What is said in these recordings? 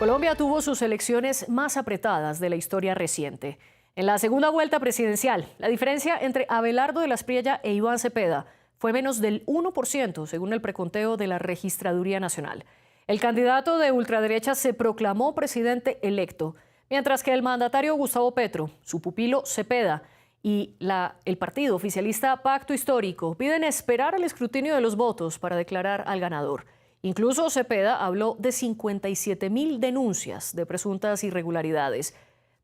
Colombia tuvo sus elecciones más apretadas de la historia reciente. En la segunda vuelta presidencial, la diferencia entre Abelardo de la Espriella e Iván Cepeda fue menos del 1%, según el preconteo de la Registraduría Nacional. El candidato de ultraderecha se proclamó presidente electo, mientras que el mandatario Gustavo Petro, su pupilo Cepeda y el partido oficialista Pacto Histórico piden esperar el escrutinio de los votos para declarar al ganador. Incluso Cepeda habló de 57.000 denuncias de presuntas irregularidades.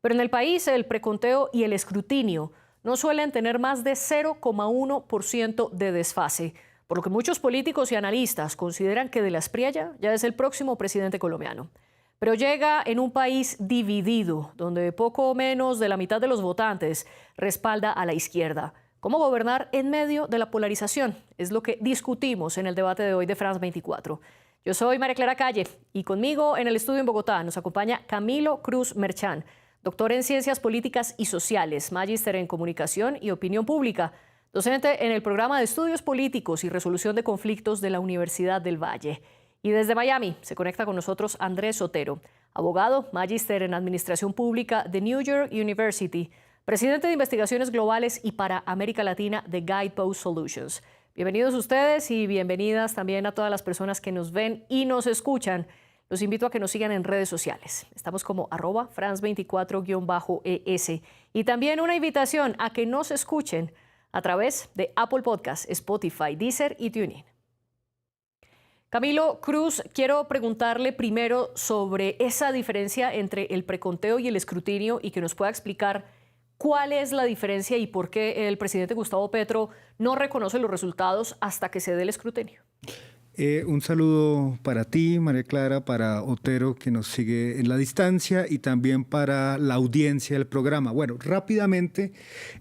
Pero en el país el preconteo y el escrutinio no suelen tener más de 0,1% de desfase, por lo que muchos políticos y analistas consideran que de la Espriella ya es el próximo presidente colombiano. Pero llega en un país dividido, donde poco menos de la mitad de los votantes respalda a la izquierda. ¿Cómo gobernar en medio de la polarización? Es lo que discutimos en el debate de hoy de France 24. Yo soy María Clara Calle y conmigo en el estudio en Bogotá nos acompaña Camilo Cruz Merchán, doctor en Ciencias Políticas y Sociales, magíster en Comunicación y Opinión Pública, docente en el programa de Estudios Políticos y Resolución de Conflictos de la Universidad del Valle. Y desde Miami se conecta con nosotros Andrés Otero, abogado, magíster en Administración Pública de New York University, presidente de Investigaciones Globales y para América Latina de Guidepost Solutions. Bienvenidos ustedes y bienvenidas también a todas las personas que nos ven y nos escuchan. Los invito a que nos sigan en redes sociales. Estamos como @France24_ES. Y también una invitación a que nos escuchen a través de Apple Podcasts, Spotify, Deezer y TuneIn. Camilo Cruz, quiero preguntarle primero sobre esa diferencia entre el preconteo y el escrutinio y que nos pueda explicar ¿cuál es la diferencia y por qué el presidente Gustavo Petro no reconoce los resultados hasta que se dé el escrutinio? Un saludo para ti, María Clara, para Otero, que nos sigue en la distancia, y también para la audiencia del programa. Bueno, rápidamente,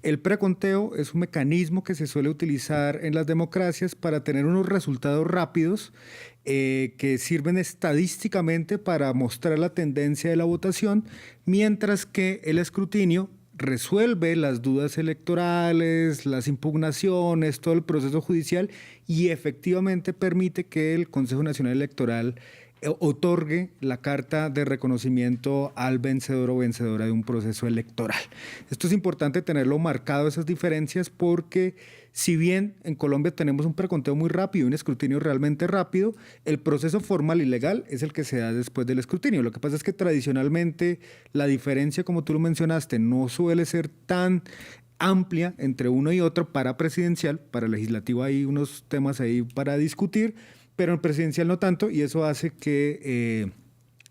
el preconteo es un mecanismo que se suele utilizar en las democracias para tener unos resultados rápidos que sirven estadísticamente para mostrar la tendencia de la votación, mientras que el escrutinio resuelve las dudas electorales, las impugnaciones, todo el proceso judicial y efectivamente permite que el Consejo Nacional Electoral otorgue la carta de reconocimiento al vencedor o vencedora de un proceso electoral. Esto es importante tenerlo marcado, esas diferencias, porque si bien en Colombia tenemos un preconteo muy rápido, un escrutinio realmente rápido, el proceso formal y legal es el que se da después del escrutinio. Lo que pasa es que tradicionalmente la diferencia, como tú lo mencionaste, no suele ser tan amplia entre uno y otro para presidencial. Para legislativo hay unos temas ahí para discutir, pero en presidencial no tanto, y eso hace que,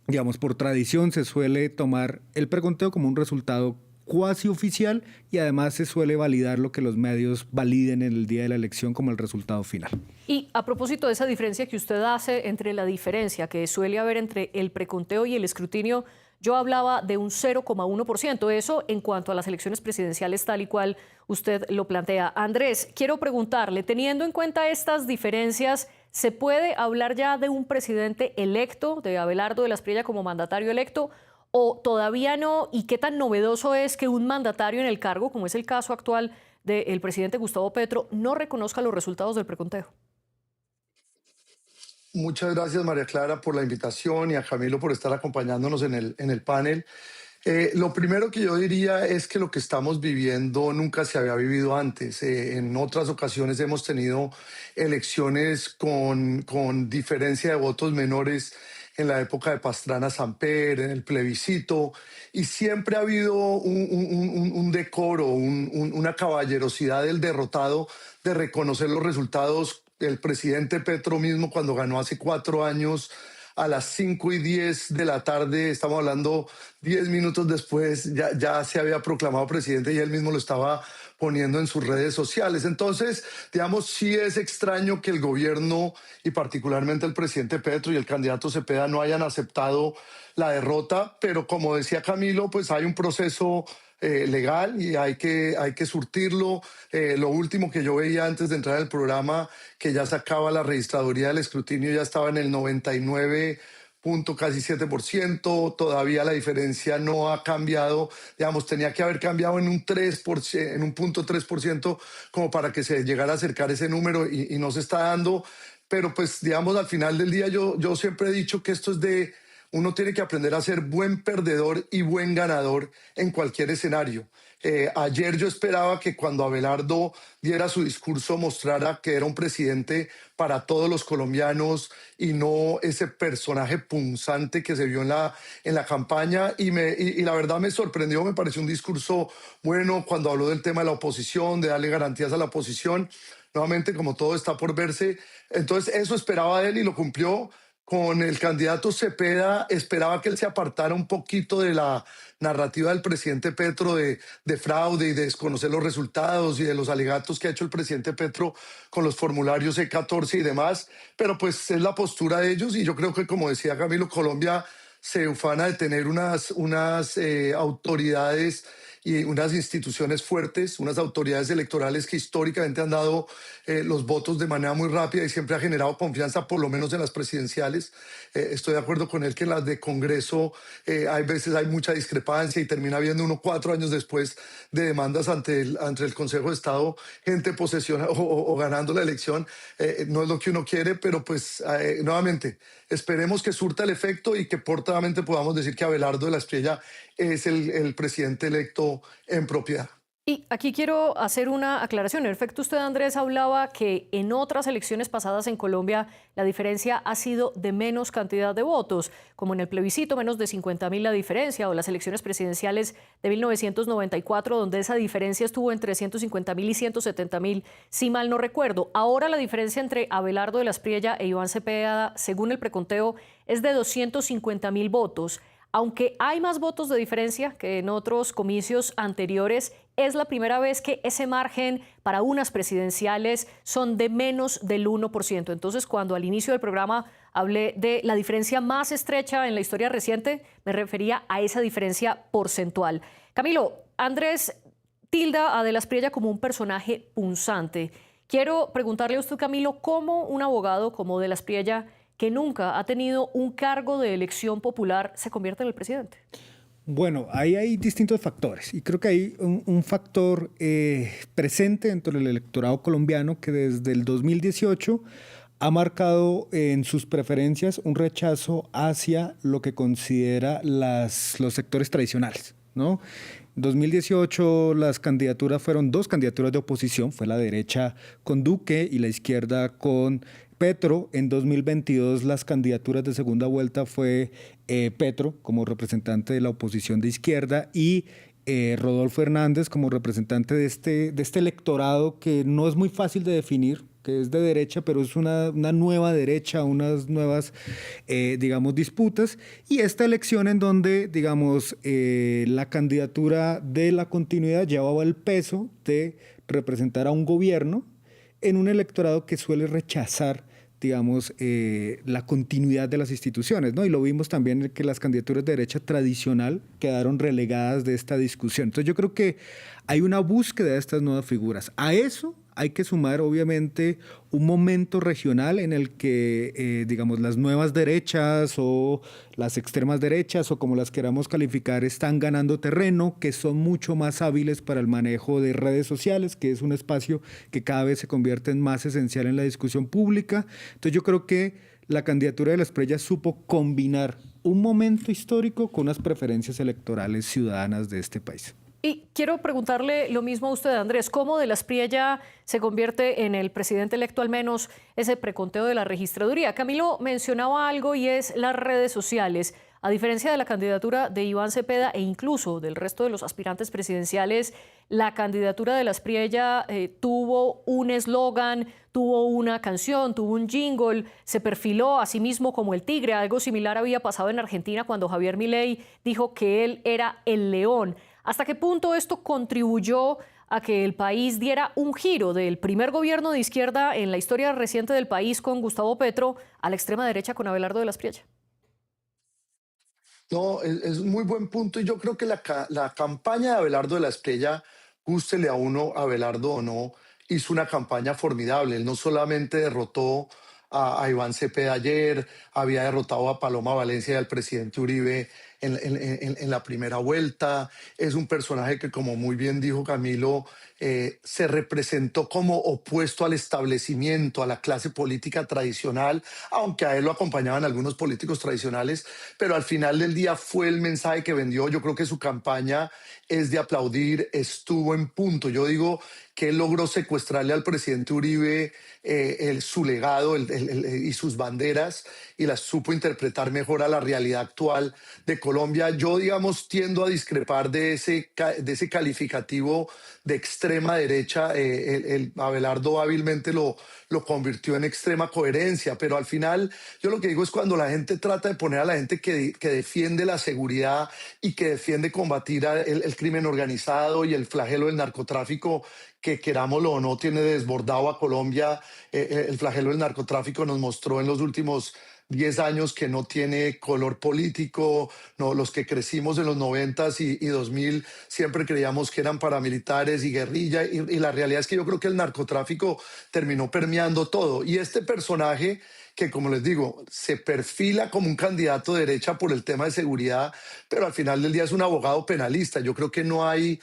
digamos, por tradición se suele tomar el preconteo como un resultado cuasi oficial y además se suele validar lo que los medios validen en el día de la elección como el resultado final. Y a propósito de esa diferencia que usted hace entre la diferencia que suele haber entre el preconteo y el escrutinio, yo hablaba de un 0,1%, eso en cuanto a las elecciones presidenciales tal y cual usted lo plantea. Andrés, quiero preguntarle, teniendo en cuenta estas diferencias, ¿se puede hablar ya de un presidente electo, de Abelardo de la Espriella como mandatario electo, o todavía no? ¿Y qué tan novedoso es que un mandatario en el cargo, como es el caso actual del presidente Gustavo Petro, no reconozca los resultados del preconteo? Muchas gracias, María Clara, por la invitación y a Camilo por estar acompañándonos en el panel. Lo primero que yo diría es que lo que estamos viviendo nunca se había vivido antes. En otras ocasiones hemos tenido elecciones con diferencia de votos menores en la época de Pastrana Samper, en el plebiscito, y siempre ha habido un decoro, una caballerosidad del derrotado de reconocer los resultados. El presidente Petro mismo, cuando ganó hace 4 años, a las 5:10 de la tarde, estamos hablando 10 minutos después, ya se había proclamado presidente y él mismo lo estaba poniendo en sus redes sociales. Entonces, digamos, sí es extraño que el gobierno y particularmente el presidente Petro y el candidato Cepeda no hayan aceptado la derrota, pero como decía Camilo, pues hay un proceso legal y hay que surtirlo. Lo último que yo veía antes de entrar al programa, que ya sacaba la registraduría del escrutinio, ya estaba en el 99 punto casi 7%, todavía la diferencia no ha cambiado, digamos, tenía que haber cambiado en un 3%, en un punto 3% como para que se llegara a acercar ese número y no se está dando, pero pues digamos al final del día yo siempre he dicho que esto es de uno tiene que aprender a ser buen perdedor y buen ganador en cualquier escenario. Ayer yo esperaba que cuando Abelardo diera su discurso mostrara que era un presidente para todos los colombianos y no ese personaje punzante que se vio en la campaña. Y la verdad me sorprendió, me pareció un discurso bueno cuando habló del tema de la oposición, de darle garantías a la oposición. Nuevamente, como todo está por verse, entonces eso esperaba de él y lo cumplió. Con el candidato Cepeda, esperaba que él se apartara un poquito de la narrativa del presidente Petro de fraude y de desconocer los resultados y de los alegatos que ha hecho el presidente Petro con los formularios E14 y demás, pero pues es la postura de ellos y yo creo que, como decía Camilo, Colombia se ufana de tener unas autoridades y unas instituciones fuertes, unas autoridades electorales que históricamente han dado los votos de manera muy rápida y siempre ha generado confianza, por lo menos en las presidenciales. Estoy de acuerdo con él que en las de Congreso hay veces hay mucha discrepancia y termina habiendo uno 4 años después de demandas ante el Consejo de Estado, gente posesiona o ganando la elección. No es lo que uno quiere, pero pues nuevamente esperemos que surta el efecto y que portadamente podamos decir que Abelardo de la Espriella es el presidente electo en propiedad. Y aquí quiero hacer una aclaración. En efecto, usted, Andrés, hablaba que en otras elecciones pasadas en Colombia la diferencia ha sido de menos cantidad de votos, como en el plebiscito, menos de 50.000 la diferencia, o las elecciones presidenciales de 1994, donde esa diferencia estuvo entre 150.000 y 170.000, si mal no recuerdo. Ahora la diferencia entre Abelardo de la Espriella e Iván Cepeda, según el preconteo, es de 250.000 votos. Aunque hay más votos de diferencia que en otros comicios anteriores, es la primera vez que ese margen para unas presidenciales son de menos del 1%. Entonces, cuando al inicio del programa hablé de la diferencia más estrecha en la historia reciente, me refería a esa diferencia porcentual. Camilo, Andrés tilda a De la Espriella como un personaje punzante. Quiero preguntarle a usted, Camilo, ¿cómo un abogado como De la Espriella, que nunca ha tenido un cargo de elección popular, se convierte en el presidente? Bueno, ahí hay distintos factores y creo que hay un factor presente dentro del electorado colombiano que desde el 2018 ha marcado en sus preferencias un rechazo hacia lo que considera los sectores tradicionales, ¿no? En 2018 las candidaturas fueron 2 candidaturas de oposición, fue la derecha con Duque y la izquierda con Petro. En 2022 las candidaturas de segunda vuelta fue Petro como representante de la oposición de izquierda y Rodolfo Hernández como representante de este electorado que no es muy fácil de definir, que es de derecha, pero es una nueva derecha, unas nuevas, digamos, disputas. Y esta elección en donde, digamos, la candidatura de la continuidad llevaba el peso de representar a un gobierno en un electorado que suele rechazar, digamos, la continuidad de las instituciones, ¿no? Y lo vimos también que las candidaturas de derecha tradicional quedaron relegadas de esta discusión. Entonces yo creo que hay una búsqueda de estas nuevas figuras. A eso hay que sumar, obviamente, un momento regional en el que, digamos, las nuevas derechas o las extremas derechas o como las queramos calificar están ganando terreno, que son mucho más hábiles para el manejo de redes sociales, que es un espacio que cada vez se convierte en más esencial en la discusión pública. Entonces yo creo que la candidatura de la Espriella supo combinar un momento histórico con unas preferencias electorales ciudadanas de este país. Y quiero preguntarle lo mismo a usted, Andrés. ¿Cómo De la Espriella se convierte en el presidente electo, al menos ese preconteo de la registraduría? Camilo mencionaba algo y es las redes sociales. A diferencia de la candidatura de Iván Cepeda e incluso del resto de los aspirantes presidenciales, la candidatura de la Espriella tuvo un eslogan, tuvo una canción, tuvo un jingle, se perfiló a sí mismo como el tigre. Algo similar había pasado en Argentina cuando Javier Milei dijo que él era el león. ¿Hasta qué punto esto contribuyó a que el país diera un giro del primer gobierno de izquierda en la historia reciente del país con Gustavo Petro a la extrema derecha con Abelardo de la Espriella? No, es muy buen punto y yo creo que la campaña de Abelardo de la Espriella, gústele a uno Abelardo o no, hizo una campaña formidable. Él no solamente derrotó a Iván Cepeda ayer, había derrotado a Paloma Valencia y al presidente Uribe en la primera vuelta. Es un personaje que, como muy bien dijo Camilo, se representó como opuesto al establecimiento, a la clase política tradicional, aunque a él lo acompañaban algunos políticos tradicionales, pero al final del día fue el mensaje que vendió. Yo creo que su campaña es de aplaudir, estuvo en punto. Yo digo que él logró secuestrarle al presidente Uribe su legado y sus banderas, y las supo interpretar mejor a la realidad actual de Colombia. Yo, digamos, tiendo a discrepar de ese calificativo de extrema derecha. Abelardo hábilmente lo convirtió en extrema coherencia, pero al final yo lo que digo es cuando la gente trata de poner a la gente que defiende la seguridad y que defiende combatir el crimen organizado y el flagelo del narcotráfico, que querámoslo o no, tiene desbordado a Colombia. El flagelo del narcotráfico nos mostró en los últimos 10 años que no tiene color político. No, los que crecimos en los 90s y 2000 siempre creíamos que eran paramilitares y guerrilla, y la realidad es que yo creo que el narcotráfico terminó permeando todo. Y este personaje, que como les digo, se perfila como un candidato de derecha por el tema de seguridad, pero al final del día es un abogado penalista. Yo creo que no hay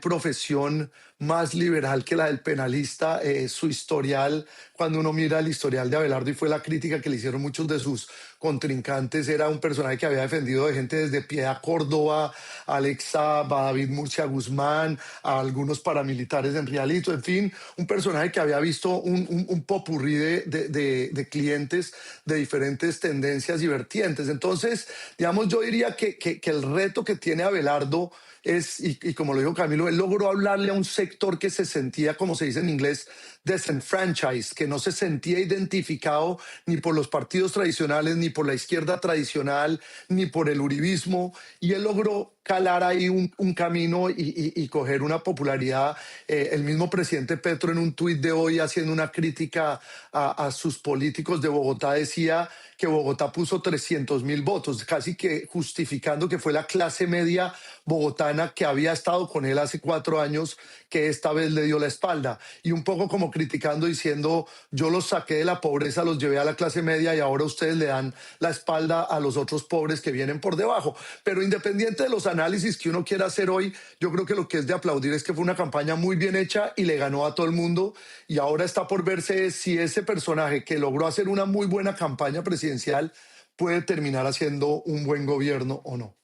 profesión más liberal que la del penalista. Su historial, cuando uno mira el historial de Abelardo, y fue la crítica que le hicieron muchos de sus contrincantes, era un personaje que había defendido de gente desde Piedad Córdoba, Alex Saab, a David Murcia Guzmán, a algunos paramilitares en Rialito, en fin, un personaje que había visto un popurrí de clientes de diferentes tendencias y vertientes. Entonces, digamos, yo diría que el reto que tiene Abelardo es, y como lo dijo Camilo, él logró hablarle a un sector que se sentía, como se dice en inglés, disenfranchised, que no se sentía identificado ni por los partidos tradicionales, ni por la izquierda tradicional, ni por el uribismo, y él logró calar ahí un camino y coger una popularidad. El mismo presidente Petro, en un tuit de hoy, haciendo una crítica a sus políticos de Bogotá, decía que Bogotá puso 300.000 votos, casi que justificando que fue la clase media bogotana que había estado con él hace 4 años, que esta vez le dio la espalda, y un poco como criticando, diciendo: yo los saqué de la pobreza, los llevé a la clase media, y ahora ustedes le dan la espalda a los otros pobres que vienen por debajo. Pero independiente de los análisis que uno quiera hacer hoy, yo creo que lo que es de aplaudir es que fue una campaña muy bien hecha y le ganó a todo el mundo, y ahora está por verse si ese personaje que logró hacer una muy buena campaña presidencial puede terminar haciendo un buen gobierno o no.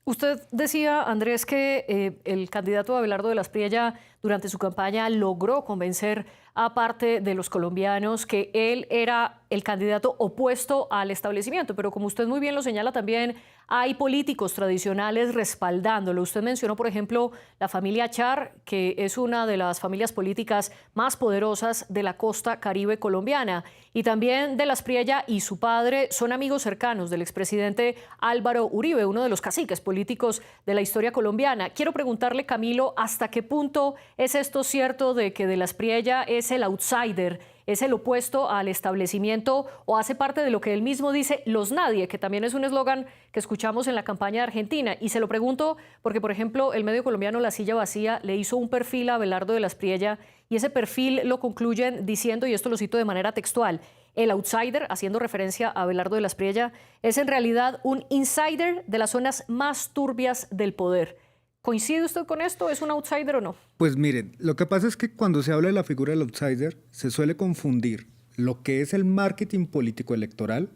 Usted decía, Andrés, que el candidato Abelardo de las Priella durante su campaña logró convencer a parte de los colombianos que él era el candidato opuesto al establecimiento, pero como usted muy bien lo señala también, hay políticos tradicionales respaldándolo. Usted mencionó, por ejemplo, la familia Char, que es una de las familias políticas más poderosas de la costa caribe colombiana, y también de las Priella y su padre son amigos cercanos del expresidente Álvaro Uribe, uno de los caciques políticos de la historia colombiana. Quiero preguntarle, Camilo, ¿hasta qué punto es esto cierto de que de las Priella es el outsider, es el opuesto al establecimiento, o hace parte de lo que él mismo dice, los nadie, que también es un eslogan que escuchamos en la campaña de Argentina? Y se lo pregunto porque, por ejemplo, el medio colombiano La Silla Vacía le hizo un perfil a Abelardo de las Priella, y ese perfil lo concluyen diciendo, y esto lo cito de manera textual: el outsider, haciendo referencia a Abelardo de las Priella, es en realidad un insider de las zonas más turbias del poder. ¿Coincide usted con esto? ¿Es un outsider o no? Pues miren, lo que pasa es que cuando se habla de la figura del outsider, se suele confundir lo que es el marketing político electoral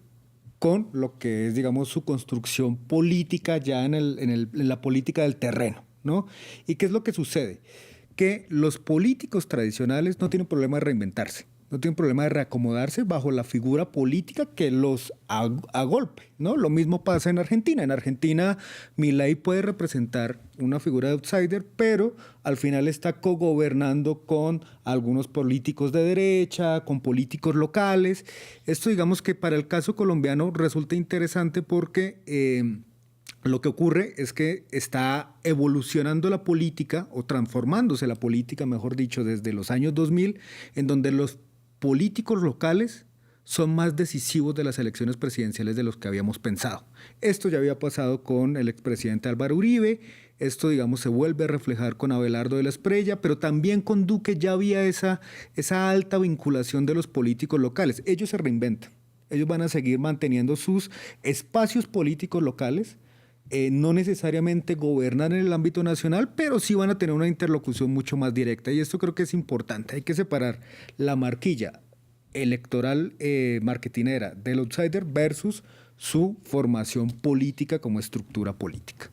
con lo que es, digamos, su construcción política ya en la política del terreno, ¿no? ¿Y qué es lo que sucede? Que los políticos tradicionales no tienen problema de reinventarse, no tienen problema de reacomodarse bajo la figura política que los agolpe, ¿no? Lo mismo pasa en Argentina. En Argentina, Milei puede representar una figura de outsider, pero al final está cogobernando con algunos políticos de derecha, con políticos locales. Esto, digamos, que para el caso colombiano resulta interesante porque lo que ocurre es que está evolucionando la política, o transformándose la política, mejor dicho, desde los años 2000, en donde los políticos locales son más decisivos de las elecciones presidenciales de los que habíamos pensado. Esto ya había pasado con el expresidente Álvaro Uribe, esto, digamos, se vuelve a reflejar con Abelardo de las Priella, pero también con Duque ya había esa alta vinculación de los políticos locales. Ellos se reinventan, ellos van a seguir manteniendo sus espacios políticos locales, no necesariamente gobernan en el ámbito nacional, pero sí van a tener una interlocución mucho más directa. Y esto creo que es importante. Hay que separar la marquilla electoral marketinera del outsider versus su formación política como estructura política.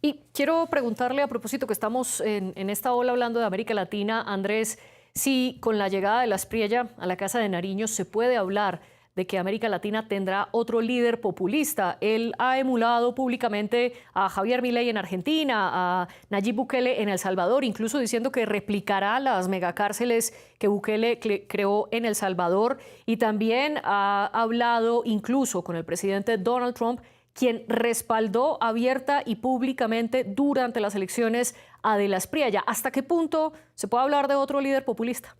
Y quiero preguntarle, a propósito que estamos en esta ola hablando de América Latina, Andrés, si con la llegada de la Aspriella a la Casa de Nariño se puede hablar de que América Latina tendrá otro líder populista. Él ha emulado públicamente a Javier Milei en Argentina, a Nayib Bukele en El Salvador, incluso diciendo que replicará las megacárceles que Bukele creó en El Salvador, y también ha hablado incluso con el presidente Donald Trump, quien respaldó abierta y públicamente durante las elecciones a De la Espriella. ¿Hasta qué punto se puede hablar de otro líder populista?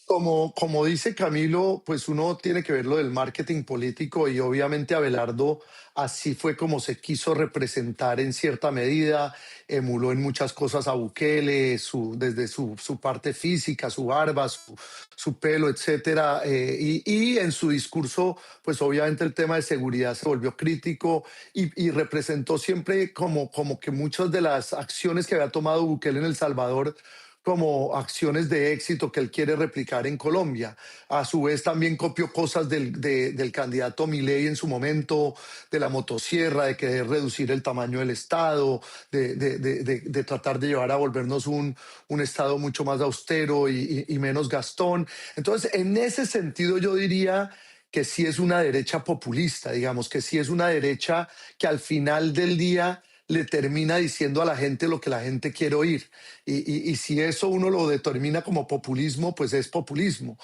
Como dice Camilo, pues uno tiene que ver lo del marketing político y obviamente Abelardo así fue como se quiso representar en cierta medida, emuló en muchas cosas a Bukele, desde su parte física, su barba, su pelo, etcétera, y en su discurso, pues obviamente el tema de seguridad se volvió crítico y representó siempre como que muchas de las acciones que había tomado Bukele en El Salvador como acciones de éxito que él quiere replicar en Colombia. A su vez también copió cosas del candidato Milei en su momento, de la motosierra, de querer reducir el tamaño del Estado, de tratar de llevar a volvernos un Estado mucho más austero y menos gastón. Entonces, en ese sentido yo diría que sí es una derecha populista, digamos, que sí es una derecha que al final del día le termina diciendo a la gente lo que la gente quiere oír. Y si eso uno lo determina como populismo, pues es populismo.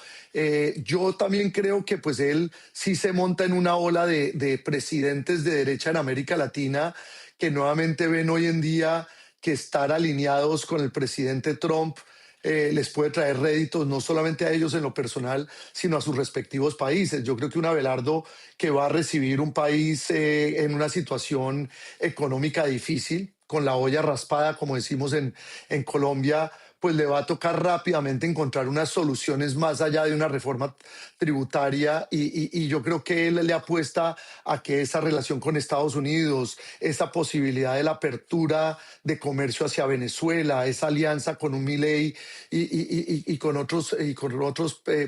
Yo también creo que pues él sí se monta en una ola de presidentes de derecha en América Latina que nuevamente ven hoy en día que estar alineados con el presidente Trump les puede traer réditos no solamente a ellos en lo personal, sino a sus respectivos países. Yo creo que un Abelardo que va a recibir un país en una situación económica difícil, con la olla raspada, como decimos en Colombia, pues le va a tocar rápidamente encontrar unas soluciones más allá de una reforma tributaria y yo creo que él le apuesta a que esa relación con Estados Unidos, esa posibilidad de la apertura de comercio hacia Venezuela, esa alianza con un Milei y con otros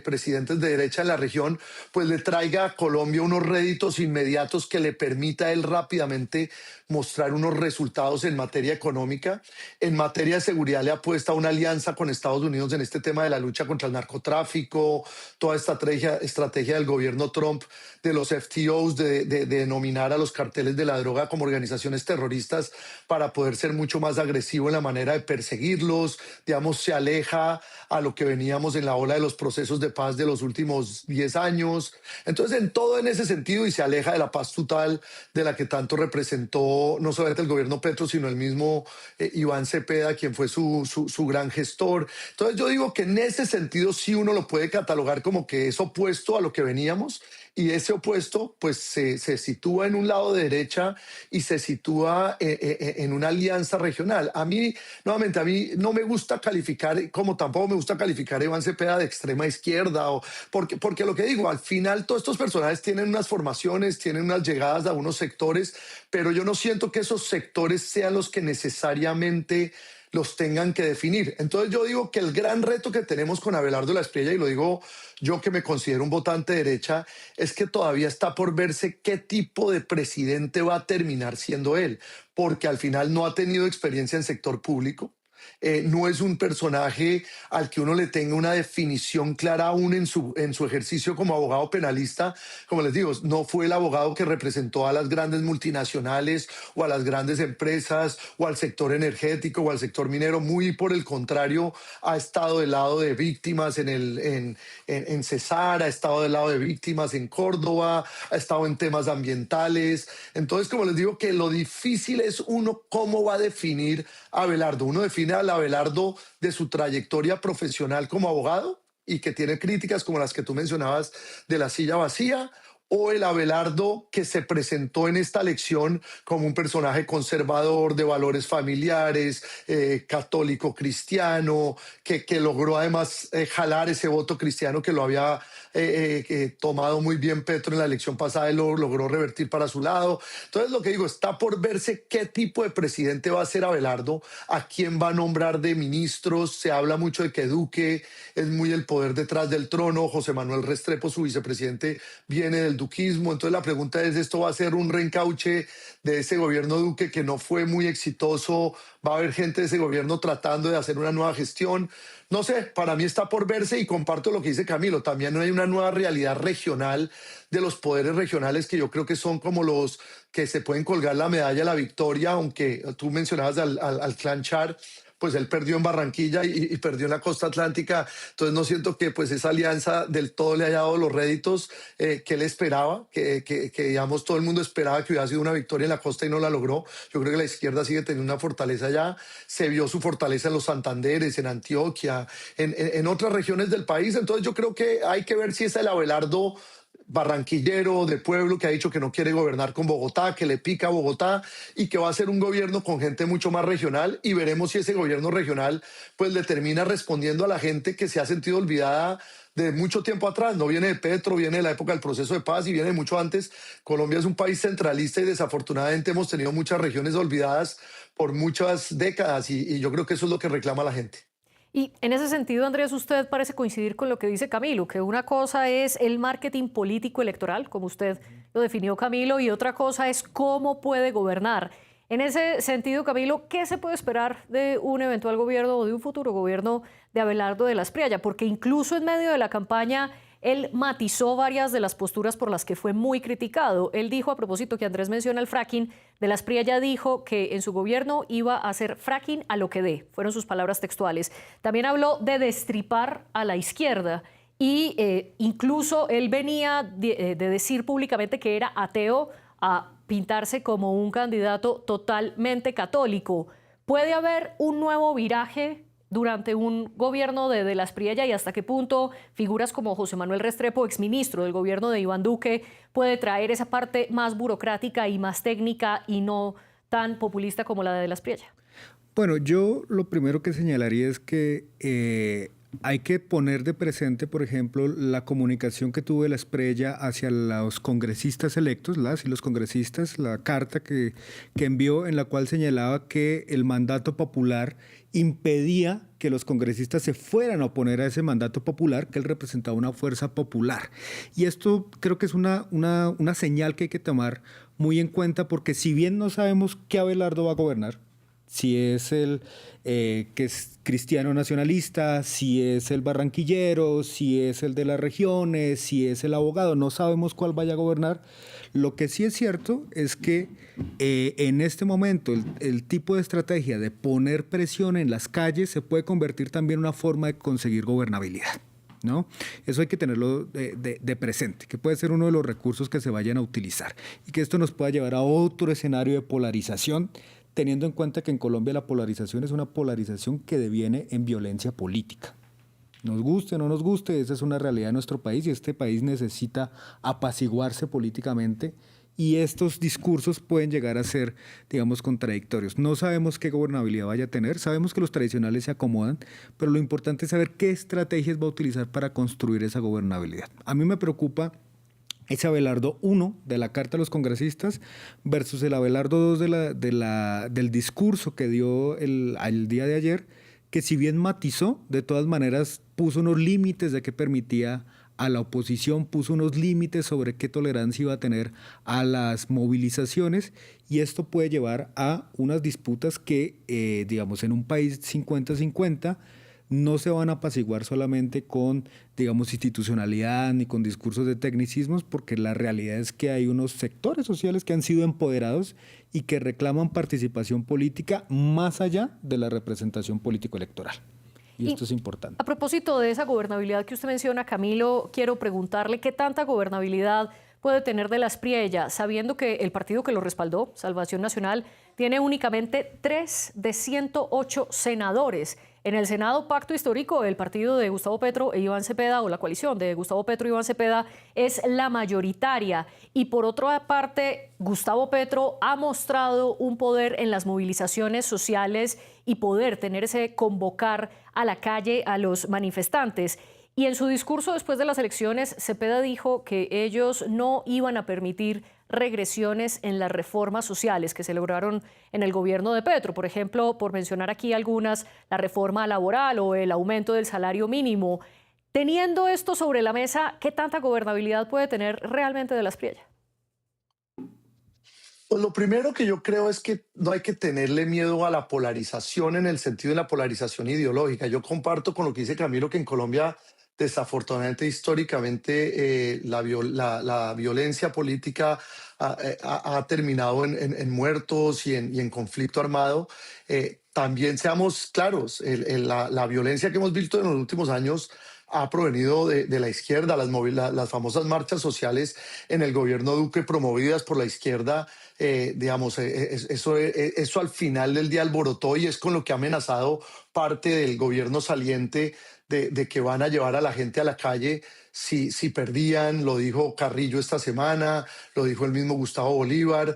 presidentes de derecha en la región, pues le traiga a Colombia unos réditos inmediatos que le permita a él rápidamente mostrar unos resultados en materia económica. En materia de seguridad le apuesta a una alianza con Estados Unidos en este tema de la lucha contra el narcotráfico, toda esta estrategia del gobierno Trump de los FTOs, de denominar a los carteles de la droga como organizaciones terroristas para poder ser mucho más agresivo en la manera de perseguirlos, digamos, se aleja a lo que veníamos en la ola de los procesos de paz de los últimos 10 años. Entonces, en todo en ese sentido, y se aleja de la paz total de la que tanto representó no solamente el gobierno Petro, sino el mismo Iván Cepeda, quien fue su gran gestor. Entonces, yo digo que en ese sentido sí uno lo puede catalogar como que es opuesto a lo que veníamos, y ese opuesto pues se sitúa en un lado de derecha y se sitúa en una alianza regional. Nuevamente, a mí no me gusta calificar, como tampoco me gusta calificar a Iván Cepeda de extrema izquierda, porque lo que digo, al final todos estos personajes tienen unas formaciones, tienen unas llegadas a unos sectores, pero yo no siento que esos sectores sean los que necesariamente los tengan que definir. Entonces yo digo que el gran reto que tenemos con Abelardo de la Espriella, y lo digo yo que me considero un votante de derecha, es que todavía está por verse qué tipo de presidente va a terminar siendo él, porque al final no ha tenido experiencia en sector público. No es un personaje al que uno le tenga una definición clara aún en su ejercicio como abogado penalista. Como les digo, no fue el abogado que representó a las grandes multinacionales o a las grandes empresas o al sector energético o al sector minero. Muy por el contrario, ha estado del lado de víctimas en Cesar, ha estado del lado de víctimas en Córdoba, ha estado en temas ambientales. Entonces, como les digo, que lo difícil es uno cómo va a definir a Abelardo. Uno define al Abelardo de su trayectoria profesional como abogado y que tiene críticas como las que tú mencionabas de la silla vacía, o el Abelardo que se presentó en esta elección como un personaje conservador, de valores familiares, católico cristiano, que logró además jalar ese voto cristiano que lo había tomado muy bien Petro en la elección pasada y lo logró revertir para su lado. Entonces lo que digo, está por verse qué tipo de presidente va a ser Abelardo, a quién va a nombrar de ministros. Se habla mucho de que Duque es muy el poder detrás del trono, José Manuel Restrepo, su vicepresidente, viene del duquismo. Entonces la pregunta es, ¿esto va a ser un reencauche de ese gobierno Duque que no fue muy exitoso? ¿Va a haber gente de ese gobierno tratando de hacer una nueva gestión? No sé, para mí está por verse y comparto lo que dice Camilo. También hay una nueva realidad regional de los poderes regionales que yo creo que son como los que se pueden colgar la medalla a la victoria, aunque tú mencionabas al clan Char, pues él perdió en Barranquilla y perdió en la costa atlántica. Entonces no siento que pues esa alianza del todo le haya dado los réditos que él esperaba, que digamos todo el mundo esperaba que hubiera sido una victoria en la costa y no la logró. Yo creo que la izquierda sigue teniendo una fortaleza allá. Se vio su fortaleza en los Santanderes, en Antioquia, en otras regiones del país. Entonces yo creo que hay que ver si es el Abelardo barranquillero de pueblo que ha dicho que no quiere gobernar con Bogotá, que le pica a Bogotá y que va a ser un gobierno con gente mucho más regional, y veremos si ese gobierno regional pues le termina respondiendo a la gente que se ha sentido olvidada de mucho tiempo atrás. No viene de Petro, viene de la época del proceso de paz y viene de mucho antes. Colombia es un país centralista y desafortunadamente hemos tenido muchas regiones olvidadas por muchas décadas y yo creo que eso es lo que reclama la gente. Y en ese sentido, Andrés, usted parece coincidir con lo que dice Camilo, que una cosa es el marketing político electoral, como usted lo definió, Camilo, y otra cosa es cómo puede gobernar. En ese sentido, Camilo, ¿qué se puede esperar de un eventual gobierno o de un futuro gobierno de Abelardo de la Espriella? Porque incluso en medio de la campaña él matizó varias de las posturas por las que fue muy criticado. Él dijo, a propósito que Andrés menciona el fracking, de la Espriella dijo que en su gobierno iba a hacer fracking a lo que dé. Fueron sus palabras textuales. También habló de destripar a la izquierda y incluso él venía de decir públicamente que era ateo a pintarse como un candidato totalmente católico. ¿Puede haber un nuevo viraje durante un gobierno de la Espriella y hasta qué punto figuras como José Manuel Restrepo, exministro del gobierno de Iván Duque, puede traer esa parte más burocrática y más técnica y no tan populista como la de la Espriella? Bueno, yo lo primero que señalaría es que hay que poner de presente, por ejemplo, la comunicación que tuvo la Espriella hacia los congresistas electos, las y los congresistas, la carta que envió en la cual señalaba que el mandato popular impedía que los congresistas se fueran a oponer a ese mandato popular, que él representaba una fuerza popular. Y esto creo que es una señal que hay que tomar muy en cuenta, porque si bien no sabemos qué Abelardo va a gobernar, si es el que es cristiano nacionalista, si es el barranquillero, si es el de las regiones, si es el abogado, no sabemos cuál vaya a gobernar. Lo que sí es cierto es que en este momento el tipo de estrategia de poner presión en las calles se puede convertir también en una forma de conseguir gobernabilidad, ¿no? Eso hay que tenerlo de presente, que puede ser uno de los recursos que se vayan a utilizar y que esto nos pueda llevar a otro escenario de polarización, teniendo en cuenta que en Colombia la polarización es una polarización que deviene en violencia política. Nos guste o no nos guste, esa es una realidad de nuestro país y este país necesita apaciguarse políticamente y estos discursos pueden llegar a ser, digamos, contradictorios. No sabemos qué gobernabilidad vaya a tener, sabemos que los tradicionales se acomodan, pero lo importante es saber qué estrategias va a utilizar para construir esa gobernabilidad. A mí me preocupa ese Abelardo 1 de la Carta a los Congresistas versus el Abelardo 2 del discurso que dio el día de ayer, que si bien matizó, de todas maneras puso unos límites de qué permitía a la oposición, puso unos límites sobre qué tolerancia iba a tener a las movilizaciones, y esto puede llevar a unas disputas que, digamos, en un país 50-50, no se van a apaciguar solamente con, digamos, institucionalidad ni con discursos de tecnicismos, porque la realidad es que hay unos sectores sociales que han sido empoderados y que reclaman participación política más allá de la representación político-electoral. Y esto es importante. A propósito de esa gobernabilidad que usted menciona, Camilo, quiero preguntarle qué tanta gobernabilidad puede tener de la Espriella, sabiendo que el partido que lo respaldó, Salvación Nacional, tiene únicamente 3 de 108 senadores. En el Senado, pacto histórico, el partido de Gustavo Petro e Iván Cepeda, o la coalición de Gustavo Petro e Iván Cepeda, es la mayoritaria. Y por otra parte, Gustavo Petro ha mostrado un poder en las movilizaciones sociales y poder tenerse convocar a la calle a los manifestantes. Y en su discurso después de las elecciones, Cepeda dijo que ellos no iban a permitir regresiones en las reformas sociales que se lograron en el gobierno de Petro. Por ejemplo, por mencionar aquí algunas, la reforma laboral o el aumento del salario mínimo. Teniendo esto sobre la mesa, ¿qué tanta gobernabilidad puede tener realmente de la Espriella? Pues lo primero que yo creo es que no hay que tenerle miedo a la polarización en el sentido de la polarización ideológica. Yo comparto con lo que dice Camilo que en Colombia, desafortunadamente, históricamente, la violencia política ha terminado en muertos y en conflicto armado. También seamos claros, la violencia que hemos visto en los últimos años ha provenido de la izquierda, las famosas marchas sociales en el gobierno Duque promovidas por la izquierda, digamos, eso al final del día alborotó y es con lo que ha amenazado parte del gobierno saliente de que van a llevar a la gente a la calle si perdían. Lo dijo Carrillo esta semana, lo dijo el mismo Gustavo Bolívar,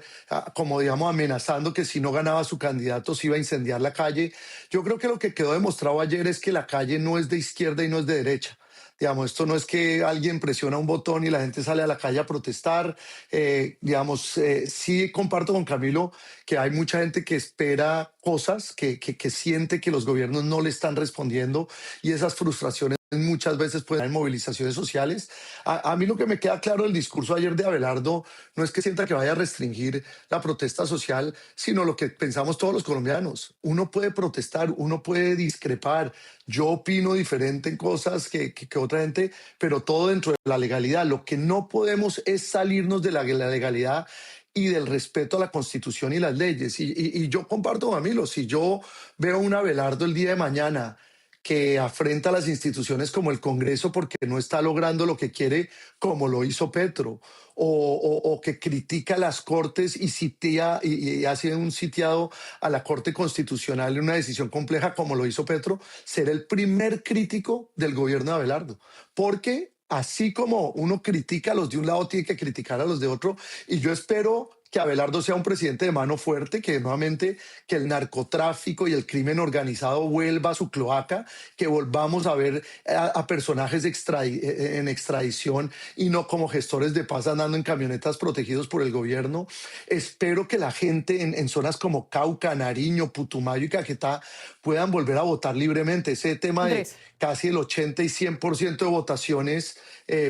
como digamos amenazando que si no ganaba su candidato se iba a incendiar la calle. Yo creo que lo que quedó demostrado ayer es que la calle no es de izquierda y no es de derecha. Digamos, esto no es que alguien presiona un botón y la gente sale a la calle a protestar. Sí comparto con Camilo que hay mucha gente que espera cosas, que siente que los gobiernos no le están respondiendo y esas frustraciones muchas veces pueden haber movilizaciones sociales. A mí lo que me queda claro del discurso ayer de Abelardo no es que sienta que vaya a restringir la protesta social, sino lo que pensamos todos los colombianos. Uno puede protestar, uno puede discrepar. Yo opino diferente en cosas que otra gente, pero todo dentro de la legalidad. Lo que no podemos es salirnos de la legalidad y del respeto a la Constitución y las leyes. Y yo comparto, Camilo, si yo veo un Abelardo el día de mañana que afrenta a las instituciones como el Congreso porque no está logrando lo que quiere, como lo hizo Petro, o que critica las Cortes y hace un sitiado a la Corte Constitucional en una decisión compleja como lo hizo Petro, será el primer crítico del gobierno de Abelardo, porque así como uno critica a los de un lado, tiene que criticar a los de otro, y yo espero que Abelardo sea un presidente de mano fuerte, que nuevamente que el narcotráfico y el crimen organizado vuelva a su cloaca, que volvamos a ver a personajes en extradición y no como gestores de paz andando en camionetas protegidos por el gobierno. Espero que la gente en zonas como Cauca, Nariño, Putumayo y Caquetá puedan volver a votar libremente. Ese tema de Andrés. casi el 80 y 100% de votaciones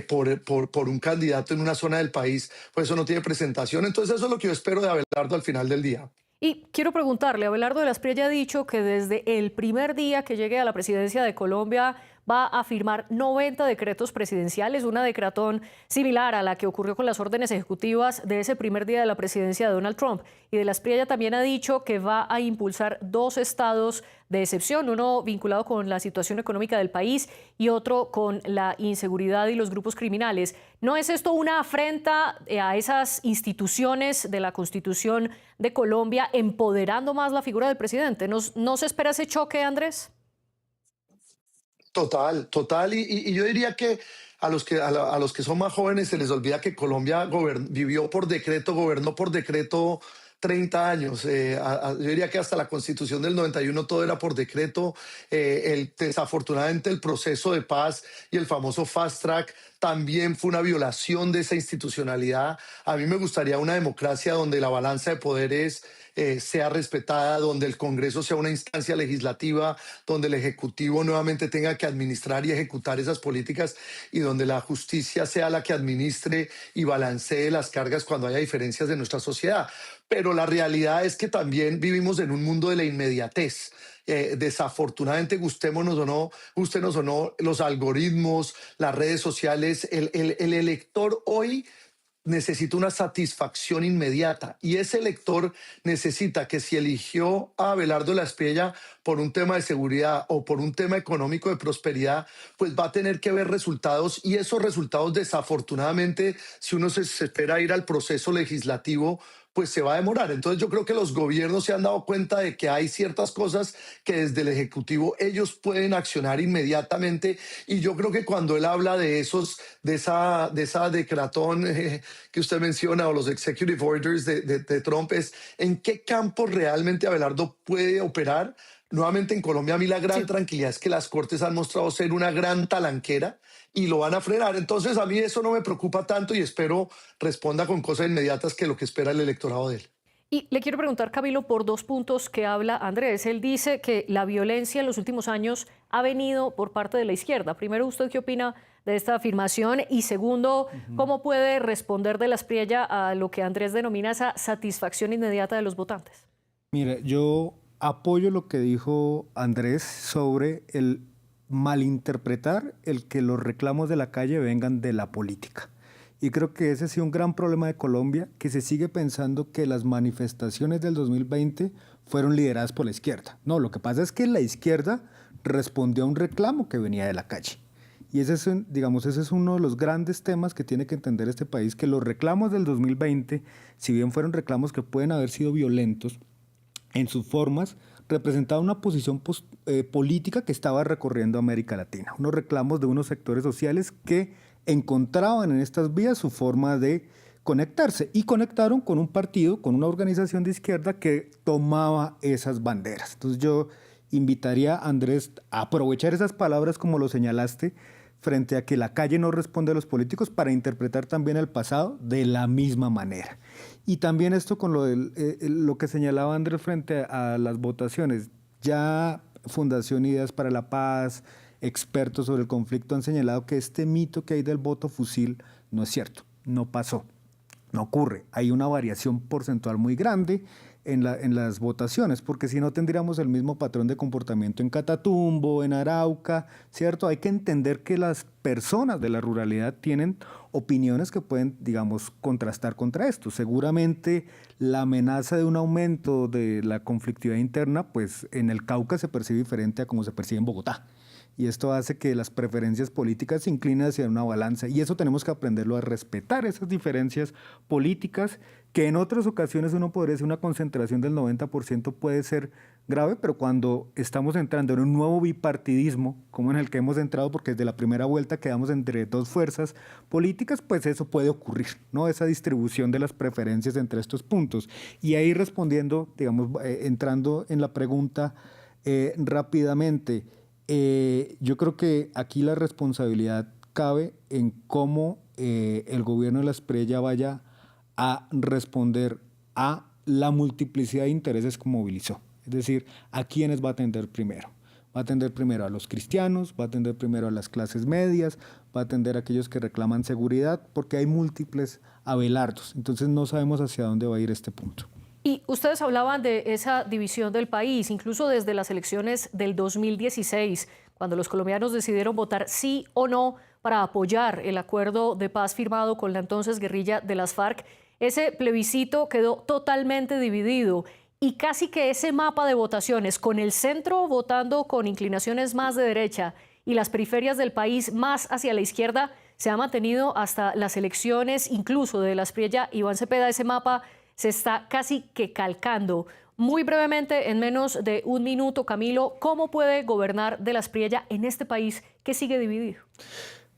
por un candidato en una zona del país, pues eso no tiene presentación. Entonces eso es lo que yo espero de Abelardo al final del día. Y quiero preguntarle, Abelardo de la Espriella ha dicho que desde el primer día que llegue a la presidencia de Colombia va a firmar 90 decretos presidenciales, una decretón similar a la que ocurrió con las órdenes ejecutivas de ese primer día de la presidencia de Donald Trump. Y de la Espriella también ha dicho que va a impulsar 2 estados de excepción, uno vinculado con la situación económica del país y otro con la inseguridad y los grupos criminales. ¿No es esto una afrenta a esas instituciones de la Constitución de Colombia, empoderando más la figura del presidente? ¿No se espera ese choque, Andrés? Total, total. Y yo diría que a los que son más jóvenes se les olvida que Colombia vivió por decreto, gobernó por decreto 30 años. Yo diría que hasta la Constitución del 91 todo era por decreto. Desafortunadamente el proceso de paz y el famoso fast track también fue una violación de esa institucionalidad. A mí me gustaría una democracia donde la balanza de poderes sea respetada, donde el Congreso sea una instancia legislativa, donde el Ejecutivo nuevamente tenga que administrar y ejecutar esas políticas y donde la justicia sea la que administre y balancee las cargas cuando haya diferencias de nuestra sociedad. Pero la realidad es que también vivimos en un mundo de la inmediatez. Desafortunadamente, gustémonos o no, los algoritmos, las redes sociales, el elector hoy necesita una satisfacción inmediata y ese elector necesita que si eligió a Abelardo de la Espriella por un tema de seguridad o por un tema económico de prosperidad, pues va a tener que ver resultados y esos resultados desafortunadamente, si uno se espera ir al proceso legislativo, pues se va a demorar. Entonces yo creo que los gobiernos se han dado cuenta de que hay ciertas cosas que desde el Ejecutivo ellos pueden accionar inmediatamente, y yo creo que cuando él habla de esa decretón que usted menciona, o los executive orders de Trump, es en qué campo realmente Abelardo puede operar. Nuevamente en Colombia, a mí la gran Sí. tranquilidad es que las Cortes han mostrado ser una gran talanquera y lo van a frenar. Entonces a mí eso no me preocupa tanto, y espero responda con cosas inmediatas, que lo que espera el electorado de él. Y le quiero preguntar, Camilo, por dos puntos que habla Andrés. Él dice que la violencia en los últimos años ha venido por parte de la izquierda. Primero, ¿usted qué opina de esta afirmación? Y segundo, ¿cómo puede responder de la Espriella a lo que Andrés denomina esa satisfacción inmediata de los votantes? Mira, yo apoyo lo que dijo Andrés sobre el malinterpretar el que los reclamos de la calle vengan de la política. Y creo que ese ha sido un gran problema de Colombia, que se sigue pensando que las manifestaciones del 2020 fueron lideradas por la izquierda. No, lo que pasa es que la izquierda respondió a un reclamo que venía de la calle. Y digamos, ese es uno de los grandes temas que tiene que entender este país, que los reclamos del 2020, si bien fueron reclamos que pueden haber sido violentos, en sus formas, representaba una posición política que estaba recorriendo América Latina. Unos reclamos de unos sectores sociales que encontraban en estas vías su forma de conectarse, y conectaron con un partido, con una organización de izquierda que tomaba esas banderas. Entonces yo invitaría a Andrés a aprovechar esas palabras, como lo señalaste, frente a que la calle no responde a los políticos, para interpretar también el pasado de la misma manera. Y también esto con lo que señalaba Andrés frente a las votaciones. Ya Fundación Ideas para la Paz, expertos sobre el conflicto han señalado que este mito que hay del voto fusil no es cierto, no pasó, no ocurre. Hay una variación porcentual muy grande en las votaciones, porque si no tendríamos el mismo patrón de comportamiento en Catatumbo, en Arauca, ¿cierto? Hay que entender que las personas de la ruralidad tienen opiniones que pueden, digamos, contrastar contra esto. Seguramente la amenaza de un aumento de la conflictividad interna, pues en el Cauca se percibe diferente a como se percibe en Bogotá. Y esto hace que las preferencias políticas se inclinen hacia una balanza. Y eso tenemos que aprenderlo, a respetar esas diferencias políticas, que en otras ocasiones uno podría decir una concentración del 90% puede ser grave, pero cuando estamos entrando en un nuevo bipartidismo, como en el que hemos entrado, porque desde la primera vuelta quedamos entre dos fuerzas políticas, pues eso puede ocurrir, ¿no? Esa distribución de las preferencias entre estos puntos. Y ahí respondiendo, digamos, entrando en la pregunta rápidamente, yo creo que aquí la responsabilidad cabe en cómo el gobierno de la Espriella vaya a responder a la multiplicidad de intereses que movilizó. Es decir, ¿a quiénes va a atender primero? Va a atender primero a los cristianos, va a atender primero a las clases medias, va a atender a aquellos que reclaman seguridad, porque hay múltiples Abelardos. Entonces no sabemos hacia dónde va a ir este punto. Y ustedes hablaban de esa división del país, incluso desde las elecciones del 2016, cuando los colombianos decidieron votar sí o no para apoyar el acuerdo de paz firmado con la entonces guerrilla de las FARC. Ese plebiscito quedó totalmente dividido, y casi que ese mapa de votaciones, con el centro votando con inclinaciones más de derecha y las periferias del país más hacia la izquierda, se ha mantenido hasta las elecciones, incluso de la Espriella Iván Cepeda. Ese mapa se está casi que calcando. Muy brevemente, en menos de un minuto, Camilo, ¿cómo puede gobernar de la Espriella en este país que sigue dividido?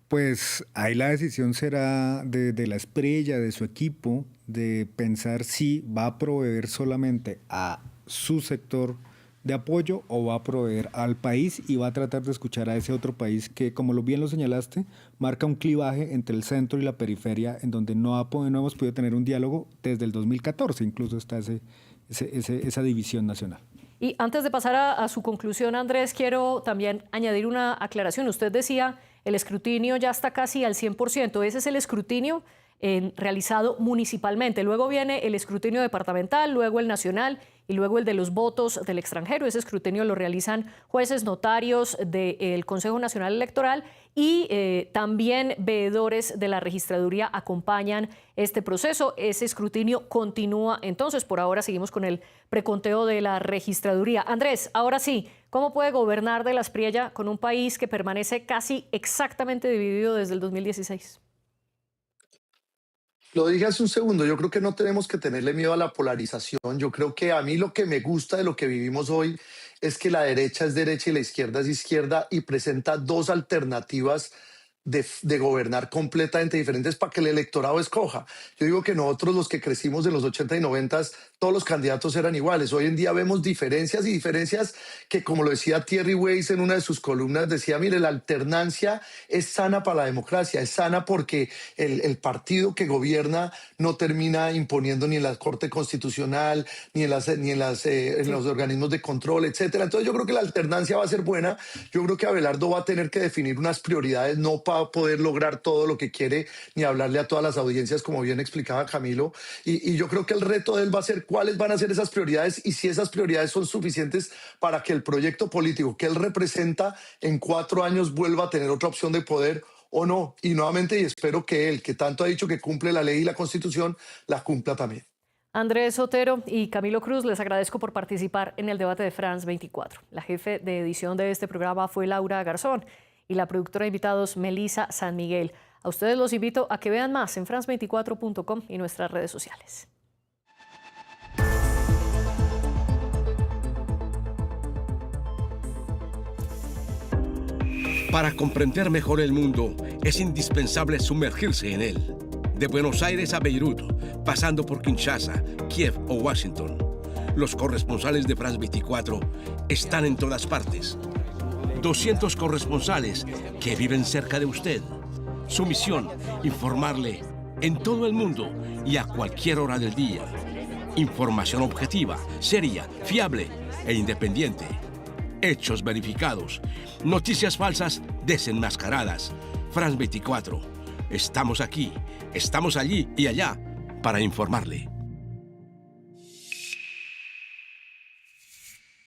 Pues ahí la decisión será de la Espriella, de su equipo, de pensar si va a proveer solamente a su sector de apoyo o va a proveer al país, y va a tratar de escuchar a ese otro país que, como bien lo señalaste, marca un clivaje entre el centro y la periferia, en donde no hemos podido tener un diálogo desde el 2014, incluso está esa división nacional. Y antes de pasar a su conclusión, Andrés, quiero también añadir una aclaración. Usted decía, el escrutinio ya está casi al 100%. Ese es el escrutinio realizado municipalmente. Luego viene el escrutinio departamental, luego el nacional y luego el de los votos del extranjero. Ese escrutinio lo realizan jueces notarios del Consejo Nacional Electoral, y también veedores de la registraduría acompañan este proceso. Ese escrutinio continúa entonces. Por ahora seguimos con el preconteo de la registraduría. Andrés, ahora sí, ¿cómo puede gobernar de la Espriella con un país que permanece casi exactamente dividido desde el 2016? Lo dije hace un segundo, yo creo que no tenemos que tenerle miedo a la polarización. Yo creo que a mí lo que me gusta de lo que vivimos hoy es que la derecha es derecha y la izquierda es izquierda y presenta dos alternativas de gobernar completamente diferentes para que el electorado escoja. Yo digo que nosotros los que crecimos en los 80 y 90, todos los candidatos eran iguales. Hoy en día vemos diferencias y diferencias que, como lo decía Thierry Weiss en una de sus columnas, decía, mire, la alternancia es sana para la democracia, es sana porque el partido que gobierna no termina imponiendo ni en la Corte Constitucional, ni en los organismos de control, etcétera. Entonces yo creo que la alternancia va a ser buena. Yo creo que Abelardo va a tener que definir unas prioridades, no para poder lograr todo lo que quiere, ni hablarle a todas las audiencias, como bien explicaba Camilo. Y yo creo que el reto de él va a ser cuáles van a ser esas prioridades y si esas prioridades son suficientes para que el proyecto político que él representa en 4 años vuelva a tener otra opción de poder o no. Y nuevamente, y espero que él, que tanto ha dicho que cumple la ley y la Constitución, la cumpla también. Andrés Otero y Camilo Cruz, les agradezco por participar en el debate de France 24. La jefe de edición de este programa fue Laura Garzón y la productora de invitados Melissa San Miguel. A ustedes los invito a que vean más en france24.com y nuestras redes sociales. Para comprender mejor el mundo, es indispensable sumergirse en él. De Buenos Aires a Beirut, pasando por Kinshasa, Kiev o Washington. Los corresponsales de France 24 están en todas partes. 200 corresponsales que viven cerca de usted. Su misión, informarle en todo el mundo y a cualquier hora del día. Información objetiva, seria, fiable e independiente. Hechos verificados. Noticias falsas desenmascaradas. France 24. Estamos aquí, estamos allí y allá para informarle.